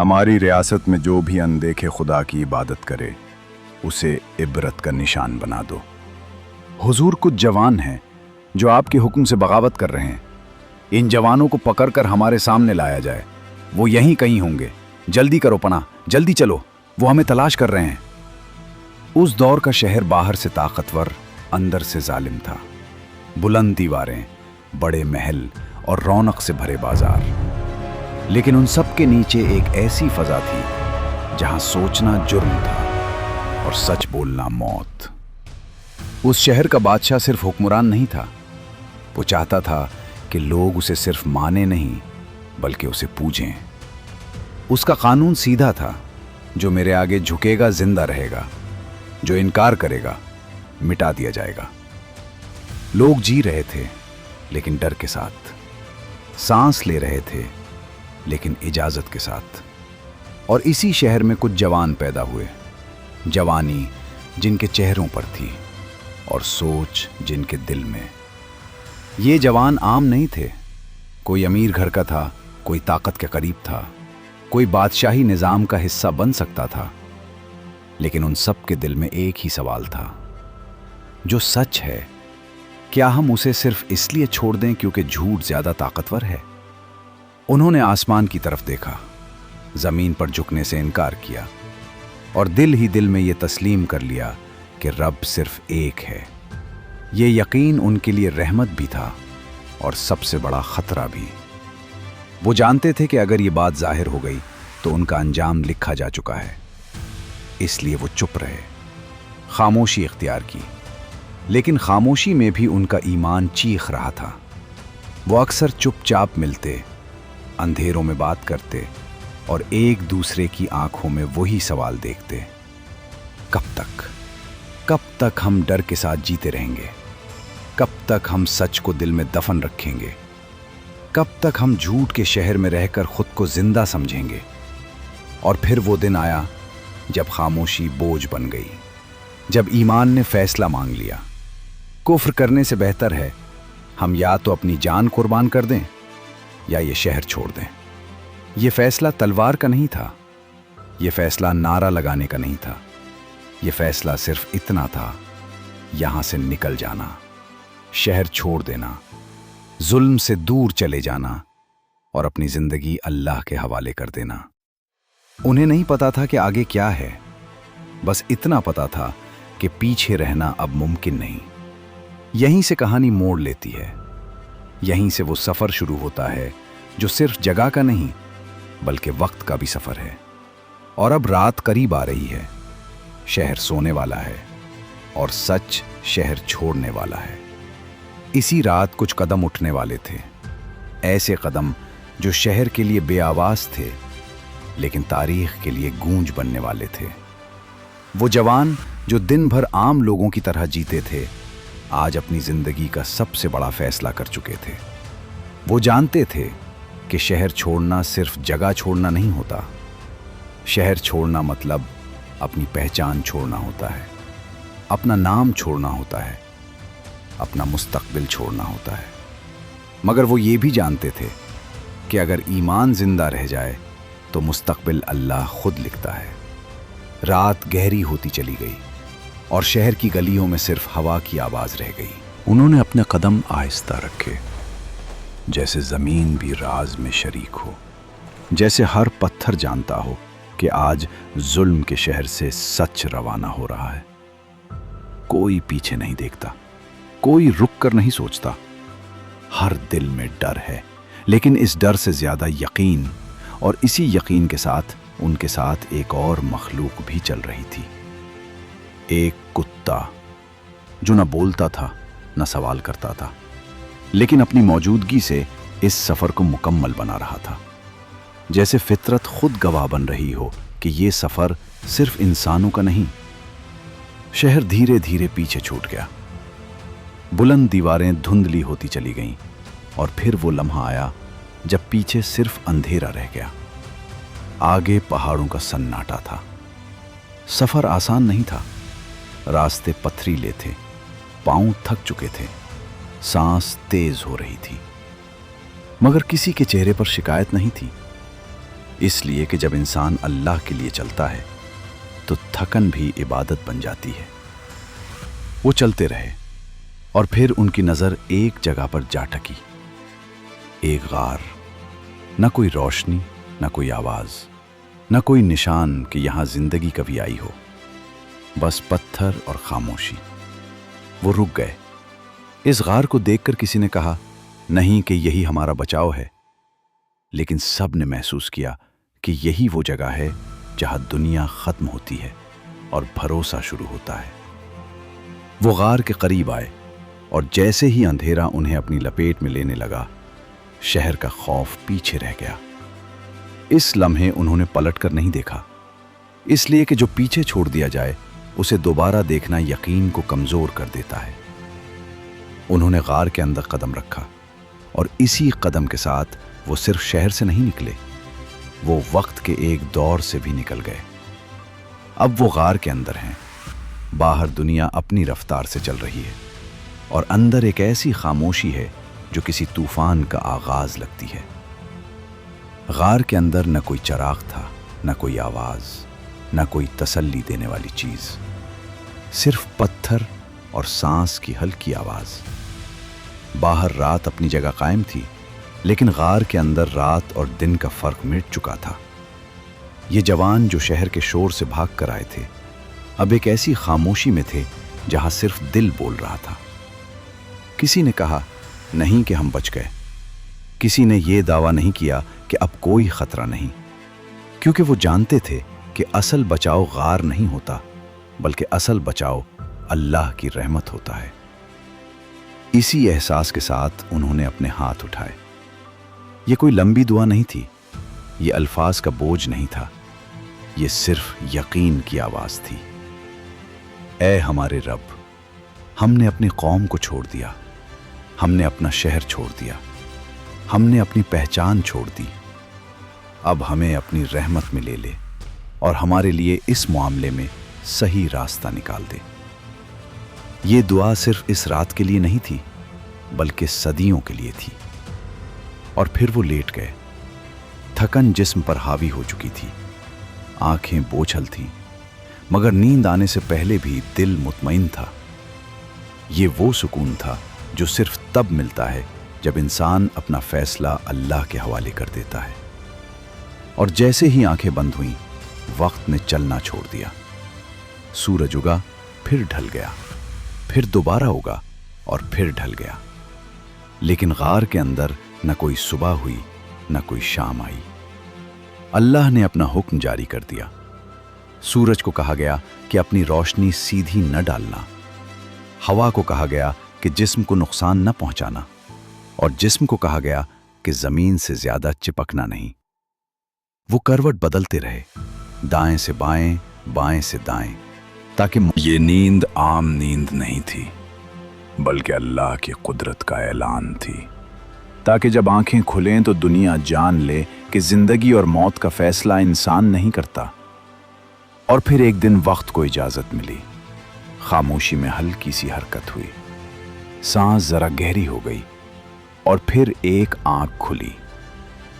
हमारी रियासत में जो भी अनदेखे खुदा की इबादत करे उसे इबरत का निशान बना दो। हुजूर, कुछ जवान हैं जो आपके हुक्म से बगावत कर रहे हैं। इन जवानों को पकड़कर हमारे सामने लाया जाए। वो यहीं कहीं होंगे। जल्दी करो पनाह, जल्दी चलो, वो हमें तलाश कर रहे हैं। उस दौर का शहर बाहर से ताकतवर, अंदर से जालिम था। बुलंद दीवारें, बड़े महल और रौनक से भरे बाजार, लेकिन उन सब के नीचे एक ऐसी फजा थी जहां सोचना जुर्म था और सच बोलना मौत। उस शहर का बादशाह सिर्फ हुक्मरान नहीं था, वो चाहता था कि लोग उसे सिर्फ माने नहीं बल्कि उसे पूजें। उसका कानून सीधा था, जो मेरे आगे झुकेगा जिंदा रहेगा, जो इनकार करेगा मिटा दिया जाएगा। लोग जी रहे थे लेकिन डर के साथ, सांस ले रहे थे लेकिन इजाजत के साथ। और इसी शहर में कुछ जवान पैदा हुए, जवानी जिनके चेहरों पर थी और सोच जिनके दिल में। ये जवान आम नहीं थे। कोई अमीर घर का था, कोई ताकत के करीब था, कोई बादशाही निजाम का हिस्सा बन सकता था, लेकिन उन सब के दिल में एक ही सवाल था, जो सच है क्या हम उसे सिर्फ इसलिए छोड़ दें क्योंकि झूठ ज्यादा ताकतवर है? उन्होंने आसमान की तरफ देखा, जमीन पर झुकने से इनकार किया और दिल ही दिल में यह तस्लीम कर लिया कि रब सिर्फ एक है। ये यकीन उनके लिए रहमत भी था और सबसे बड़ा खतरा भी। वो जानते थे कि अगर ये बात जाहिर हो गई तो उनका अंजाम लिखा जा चुका है। इसलिए वो चुप रहे, खामोशी इख्तियार की। लेकिन खामोशी में भी उनका ईमान चीख रहा था। वो अक्सर चुपचाप मिलते, अंधेरों में बात करते और एक दूसरे की आंखों में वही सवाल देखते, कब तक हम डर के साथ जीते रहेंगे? कब तक हम सच को दिल में दफन रखेंगे? कब तक हम झूठ के शहर में रहकर खुद को जिंदा समझेंगे? और फिर वो दिन आया जब खामोशी बोझ बन गई, जब ईमान ने फैसला मांग लिया। कुफ्र करने से बेहतर है हम या तो अपनी जान कुर्बान कर दें या ये शहर छोड़ दें। ये फैसला तलवार का नहीं था, ये फैसला नारा लगाने का नहीं था, ये फैसला सिर्फ इतना था, यहां से निकल जाना, शहर छोड़ देना, जुल्म से दूर चले जाना और अपनी जिंदगी अल्लाह के हवाले कर देना। उन्हें नहीं पता था कि आगे क्या है, बस इतना पता था कि पीछे रहना अब मुमकिन नहीं। यहीं से कहानी मोड़ लेती है, यहीं से वो सफर शुरू होता है जो सिर्फ जगह का नहीं बल्कि वक्त का भी सफर है। और अब रात करीब आ रही है, शहर सोने वाला है और सच शहर छोड़ने वाला है। इसी रात कुछ कदम उठने वाले थे, ऐसे कदम जो शहर के लिए बेआवाज थे लेकिन तारीख के लिए गूंज बनने वाले थे। वो जवान जो दिन भर आम लोगों की तरह जीते थे, आज अपनी जिंदगी का सबसे बड़ा फैसला कर चुके थे। वो जानते थे कि शहर छोड़ना सिर्फ जगह छोड़ना नहीं होता, शहर छोड़ना मतलब अपनी पहचान छोड़ना होता है, अपना नाम छोड़ना होता है, अपना मुस्तकबिल छोड़ना होता है। मगर वो ये भी जानते थे कि अगर ईमान जिंदा रह जाए तो मुस्तकबिल अल्लाह खुद लिखता है। रात गहरी होती चली गई और शहर की गलियों में सिर्फ हवा की आवाज रह गई। उन्होंने अपने कदम आहिस्ता रखे, जैसे जमीन भी राज में शरीक हो, जैसे हर पत्थर जानता हो कि आज जुल्म के शहर से सच रवाना हो रहा है। कोई पीछे नहीं देखता, कोई रुक कर नहीं सोचता। हर दिल में डर है, लेकिन इस डर से ज्यादा यकीन, और इसी यकीन के साथ उनके साथ एक और मखलूक भी चल रही थी। एक कुत्ता जो न बोलता था न सवाल करता था, लेकिन अपनी मौजूदगी से इस सफर को मुकम्मल बना रहा था। जैसे फितरत खुद गवाह बन रही हो कि ये सफर सिर्फ इंसानों का नहीं। शहर धीरे धीरे पीछे छूट गया, बुलंद दीवारें धुंधली होती चली गईं और फिर वो लम्हा आया जब पीछे सिर्फ अंधेरा रह गया। आगे पहाड़ों का सन्नाटा था। सफर आसान नहीं था, रास्ते पथरीले थे, पांव थक चुके थे, सांस तेज हो रही थी, मगर किसी के चेहरे पर शिकायत नहीं थी। اس لیے کہ جب انسان اللہ کے لیے چلتا ہے تو تھکن بھی عبادت بن جاتی ہے۔ وہ چلتے رہے اور پھر ان کی نظر ایک جگہ پر جا ٹکی، ایک غار، نہ کوئی روشنی، نہ کوئی آواز، نہ کوئی نشان کہ یہاں زندگی کبھی آئی ہو، بس پتھر اور خاموشی۔ وہ رک گئے۔ اس غار کو دیکھ کر کسی نے کہا، نہیں کہ یہی ہمارا بچاؤ ہے، لیکن سب نے محسوس کیا کہ یہی وہ جگہ ہے جہاں دنیا ختم ہوتی ہے اور بھروسہ شروع ہوتا ہے۔ وہ غار کے قریب آئے اور جیسے ہی اندھیرا انہیں اپنی لپیٹ میں لینے لگا، شہر کا خوف پیچھے رہ گیا۔ اس لمحے انہوں نے پلٹ کر نہیں دیکھا، اس لیے کہ جو پیچھے چھوڑ دیا جائے اسے دوبارہ دیکھنا یقین کو کمزور کر دیتا ہے۔ انہوں نے غار کے اندر قدم رکھا اور اسی قدم کے ساتھ وہ صرف شہر سے نہیں نکلے، وہ وقت کے ایک دور سے بھی نکل گئے۔ اب وہ غار کے اندر ہیں، باہر دنیا اپنی رفتار سے چل رہی ہے اور اندر ایک ایسی خاموشی ہے جو کسی طوفان کا آغاز لگتی ہے۔ غار کے اندر نہ کوئی چراغ تھا، نہ کوئی آواز، نہ کوئی تسلی دینے والی چیز، صرف پتھر اور سانس کی ہلکی آواز۔ باہر رات اپنی جگہ قائم تھی، لیکن غار کے اندر رات اور دن کا فرق مٹ چکا تھا۔ یہ جوان جو شہر کے شور سے بھاگ کر آئے تھے، اب ایک ایسی خاموشی میں تھے جہاں صرف دل بول رہا تھا۔ کسی نے کہا نہیں کہ ہم بچ گئے، کسی نے یہ دعویٰ نہیں کیا کہ اب کوئی خطرہ نہیں، کیونکہ وہ جانتے تھے کہ اصل بچاؤ غار نہیں ہوتا، بلکہ اصل بچاؤ اللہ کی رحمت ہوتا ہے۔ اسی احساس کے ساتھ انہوں نے اپنے ہاتھ اٹھائے۔ یہ کوئی لمبی دعا نہیں تھی، یہ الفاظ کا بوجھ نہیں تھا، یہ صرف یقین کی آواز تھی۔ اے ہمارے رب، ہم نے اپنی قوم کو چھوڑ دیا، ہم نے اپنا شہر چھوڑ دیا، ہم نے اپنی پہچان چھوڑ دی، اب ہمیں اپنی رحمت میں لے لے اور ہمارے لیے اس معاملے میں صحیح راستہ نکال دے۔ یہ دعا صرف اس رات کے لیے نہیں تھی، بلکہ صدیوں کے لیے تھی۔ اور پھر وہ لیٹ گئے۔ تھکن جسم پر حاوی ہو چکی تھی، آنکھیں بوجھل تھیں، مگر نیند آنے سے پہلے بھی دل مطمئن تھا۔ یہ وہ سکون تھا جو صرف تب ملتا ہے جب انسان اپنا فیصلہ اللہ کے حوالے کر دیتا ہے۔ اور جیسے ہی آنکھیں بند ہوئیں، وقت نے چلنا چھوڑ دیا۔ سورج اگا، پھر ڈھل گیا، پھر دوبارہ اگا اور پھر ڈھل گیا، لیکن غار کے اندر نہ کوئی صبح ہوئی، نہ کوئی شام آئی۔ اللہ نے اپنا حکم جاری کر دیا۔ سورج کو کہا گیا کہ اپنی روشنی سیدھی نہ ڈالنا، ہوا کو کہا گیا کہ جسم کو نقصان نہ پہنچانا، اور جسم کو کہا گیا کہ زمین سے زیادہ چپکنا نہیں۔ وہ کروٹ بدلتے رہے، دائیں سے بائیں، بائیں سے دائیں، تاکہ یہ نیند عام نیند نہیں تھی، بلکہ اللہ کی قدرت کا اعلان تھی، تاکہ جب آنکھیں کھلیں تو دنیا جان لے کہ زندگی اور موت کا فیصلہ انسان نہیں کرتا۔ اور پھر ایک دن وقت کو اجازت ملی، خاموشی میں ہلکی سی حرکت ہوئی، سانس ذرا گہری ہو گئی، اور پھر ایک آنکھ کھلی۔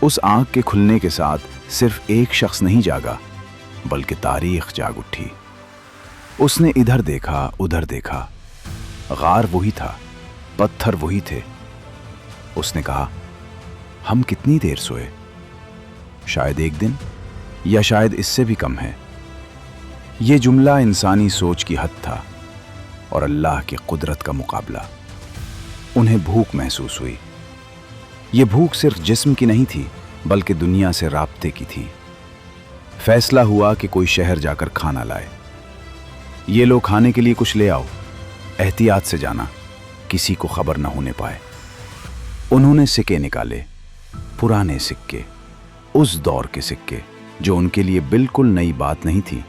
اس آنکھ کے کھلنے کے ساتھ صرف ایک شخص نہیں جاگا، بلکہ تاریخ جاگ اٹھی۔ اس نے ادھر دیکھا، ادھر دیکھا، غار وہی تھا، پتھر وہی تھے۔ اس نے کہا، ہم کتنی دیر سوئے؟ شاید ایک دن، یا شاید اس سے بھی کم ہے۔ یہ جملہ انسانی سوچ کی حد تھا اور اللہ کی قدرت کا مقابلہ۔ انہیں بھوک محسوس ہوئی۔ یہ بھوک صرف جسم کی نہیں تھی، بلکہ دنیا سے رابطے کی تھی۔ فیصلہ ہوا کہ کوئی شہر جا کر کھانا لائے۔ یہ لو کھانے کے لیے کچھ لے آؤ، احتیاط سے جانا، کسی کو خبر نہ ہونے پائے۔ انہوں نے سکے نکالے، پرانے سکے، اس دور کے سکے جو ان کے لیے بالکل نئی بات نہیں تھی۔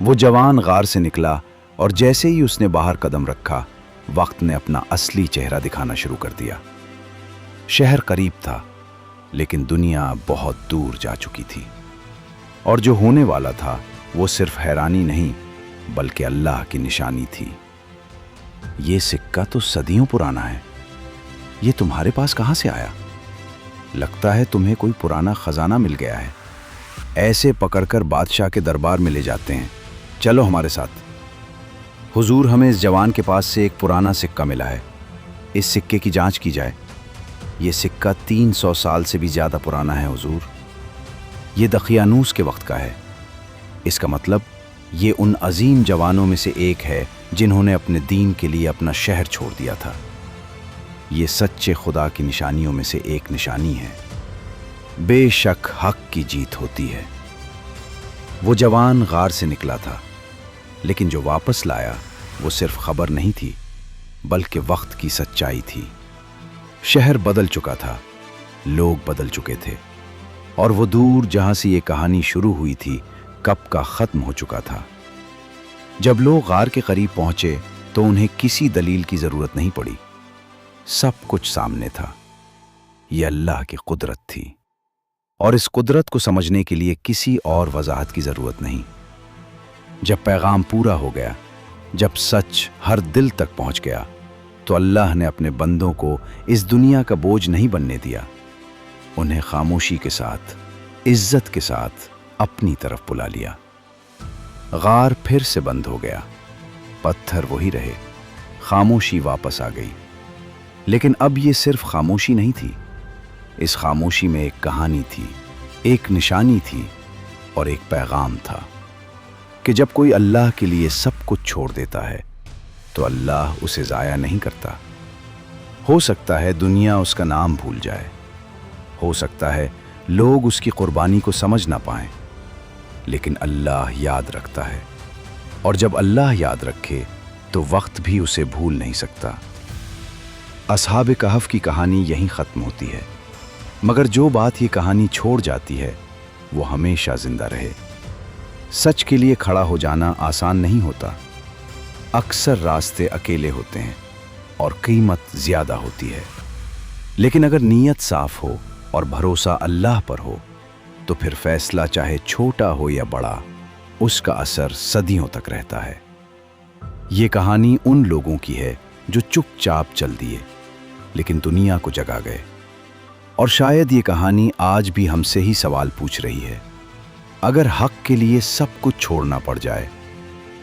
وہ جوان غار سے نکلا اور جیسے ہی اس نے باہر قدم رکھا، وقت نے اپنا اصلی چہرہ دکھانا شروع کر دیا۔ شہر قریب تھا، لیکن دنیا بہت دور جا چکی تھی، اور جو ہونے والا تھا وہ صرف حیرانی نہیں بلکہ اللہ کی نشانی تھی۔ یہ سکہ تو صدیوں پرانا ہے، یہ تمہارے پاس کہاں سے آیا؟ لگتا ہے تمہیں کوئی پرانا خزانہ مل گیا ہے۔ ऐसे पकड़कर बादशाह के दरबार में ले जाते हैं। चलो हमारे साथ। हुजूर, हमें इस जवान के पास से एक पुराना सिक्का मिला है। इस सिक्के की जांच की जाए। ये सिक्का 300 साल से भी ज़्यादा पुराना है हुजूर। ये दकियानूस के वक्त का है। इसका मतलब ये उन अजीम जवानों में से एक है जिन्होंने अपने दीन के लिए अपना शहर छोड़ दिया था। ये सच्चे खुदा की निशानियों में से एक निशानी है। बेशक हक की जीत होती है। वो जवान गार से निकला था, लेकिन जो वापस लाया वो सिर्फ खबर नहीं थी, बल्कि वक्त की सच्चाई थी। शहर बदल चुका था, लोग बदल चुके थे, और वो दूर जहां से ये कहानी शुरू हुई थी कब का खत्म हो चुका था। जब लोग गार के करीब पहुंचे तो उन्हें किसी दलील की जरूरत नहीं पड़ी। सब कुछ सामने था। ये अल्लाह की कुदरत थी, और इस कुदरत को समझने के लिए किसी और वजाहत की जरूरत नहीं। जब पैगाम पूरा हो गया, जब सच हर दिल तक पहुंच गया, तो अल्लाह ने अपने बंदों को इस दुनिया का बोझ नहीं बनने दिया। उन्हें खामोशी के साथ, इज्जत के साथ अपनी तरफ बुला लिया। गार फिर से बंद हो गया। पत्थर वही रहे, खामोशी वापस आ गई। लेकिन अब ये सिर्फ खामोशी नहीं थी। इस खामोशी में एक कहानी थी, एक निशानी थी, और एक पैगाम था कि जब कोई अल्लाह के लिए सब कुछ छोड़ देता है तो अल्लाह उसे ज़ाया नहीं करता। हो सकता है दुनिया उसका नाम भूल जाए, हो सकता है लोग उसकी कुर्बानी को समझ ना पाएं, लेकिन अल्लाह याद रखता है, और जब अल्लाह याद रखे तो वक्त भी उसे भूल नहीं सकता। असहाब कहफ की कहानी यहीं ख़त्म होती है, मगर जो बात ये कहानी छोड़ जाती है वो हमेशा जिंदा रहे। सच के लिए खड़ा हो जाना आसान नहीं होता। अक्सर रास्ते अकेले होते हैं और कीमत ज़्यादा होती है, लेकिन अगर नीयत साफ हो और भरोसा अल्लाह पर हो तो फिर फैसला चाहे छोटा हो या बड़ा, उसका असर सदियों तक रहता है। ये कहानी उन लोगों की है जो चुपचाप चल दिए लेकिन दुनिया को जगा गए, और शायद ये कहानी आज भी हमसे ही सवाल पूछ रही है। अगर हक के लिए सब कुछ छोड़ना पड़ जाए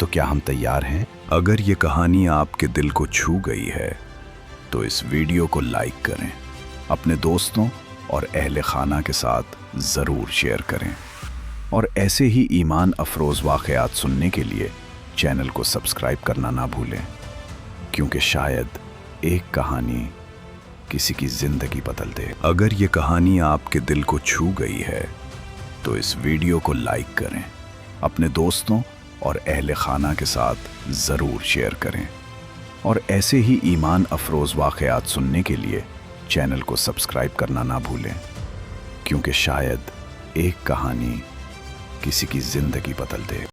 तो क्या हम तैयार हैं? अगर ये कहानी आपके दिल को छू गई है तो इस वीडियो को लाइक करें, अपने दोस्तों और अहले खाना के साथ ज़रूर शेयर करें, और ऐसे ही ईमान अफरोज़ वाक़यात सुनने के लिए चैनल को सब्सक्राइब करना ना भूलें, क्योंकि शायद एक कहानी किसी की ज़िंदगी बदल दे। अगर ये कहानी आपके दिल को छू गई है तो इस वीडियो को लाइक करें, अपने दोस्तों और अहले खाना के साथ ज़रूर शेयर करें, और ऐसे ही ईमान अफरोज़ वाक़यात सुनने के लिए चैनल को सब्सक्राइब करना ना भूलें, क्योंकि शायद एक कहानी किसी की ज़िंदगी बदल दे।